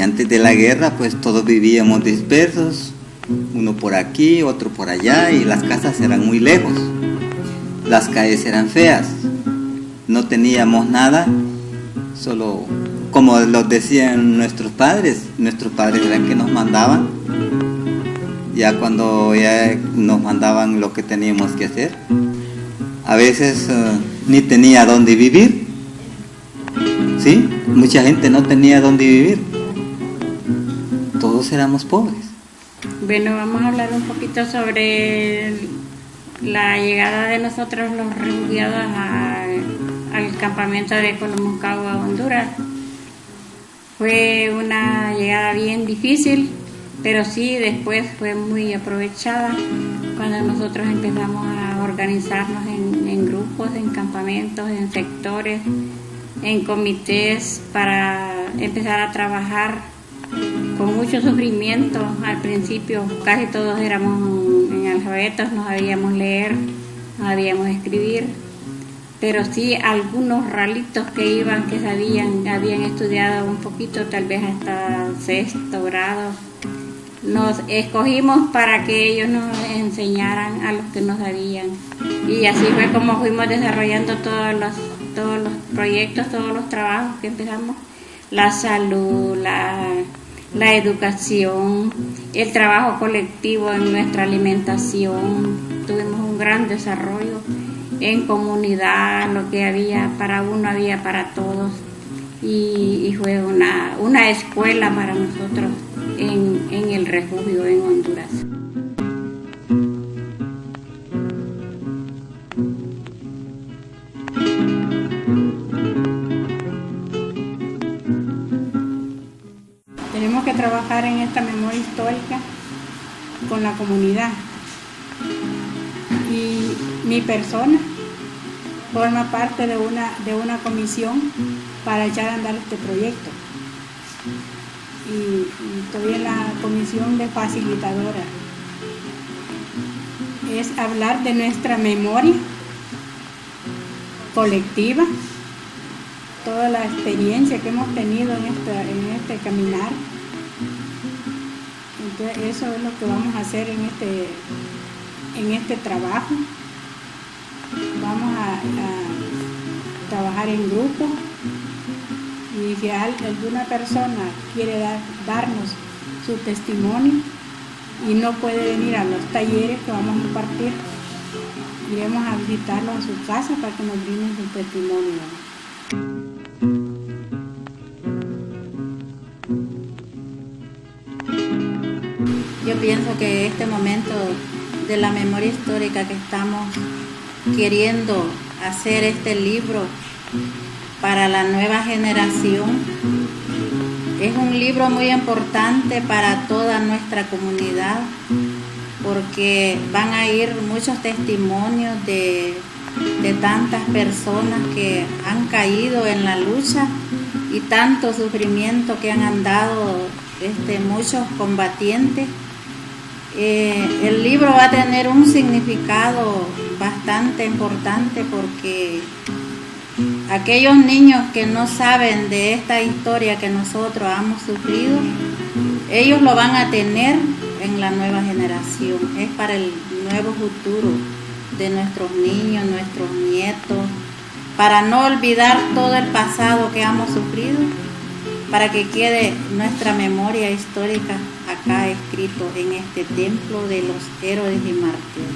antes de la guerra pues todos vivíamos dispersos, uno por aquí, otro por allá, y las casas eran muy lejos, las calles eran feas, no teníamos nada, solo como lo decían nuestros padres eran que nos mandaban, ya cuando ya nos mandaban lo que teníamos que hacer, a veces ni tenía dónde vivir, ¿sí? Mucha gente no tenía dónde vivir, todos éramos pobres. Bueno, vamos a hablar un poquito sobre la llegada de nosotros los refugiados al campamento de Colomucagua, Honduras. Fue una llegada bien difícil, pero sí después fue muy aprovechada cuando nosotros empezamos a organizarnos en grupos, en campamentos, en sectores, en comités para empezar a trabajar con mucho sufrimiento. Al principio casi todos éramos analfabetos, no sabíamos leer, no sabíamos escribir, pero sí algunos ralitos que iban, que sabían, habían estudiado un poquito, tal vez hasta sexto grado. Nos escogimos para que ellos nos enseñaran a los que no sabían, y así fue como fuimos desarrollando todos los proyectos, todos los trabajos que empezamos: la salud, la educación, el trabajo colectivo en nuestra alimentación. Tuvimos un gran desarrollo en comunidad, lo que había para uno había para todos, y fue una escuela para nosotros en el refugio en Honduras. Tenemos que trabajar en esta memoria histórica con la comunidad, y mi persona forma parte de una comisión para echar a andar este proyecto, y estoy en la comisión de facilitadora. Es hablar de nuestra memoria colectiva, toda la experiencia que hemos tenido en este caminar. Entonces eso es lo que vamos a hacer en este trabajo. Vamos a trabajar en grupo, y si alguna persona quiere darnos su testimonio y no puede venir a los talleres que vamos a impartir, iremos a visitarlo a su casa para que nos brinden su testimonio. Yo pienso que este momento de la memoria histórica que estamos queriendo hacer este libro para la nueva generación es un libro muy importante para toda nuestra comunidad, porque van a ir muchos testimonios de tantas personas que han caído en la lucha y tanto sufrimiento que han andado muchos combatientes. El libro va a tener un significado bastante importante, porque aquellos niños que no saben de esta historia que nosotros hemos sufrido, ellos lo van a tener en la nueva generación. Es para el nuevo futuro de nuestros niños, nuestros nietos, para no olvidar todo el pasado que hemos sufrido, para que quede nuestra memoria histórica acá escrito en este templo de los héroes y mártires.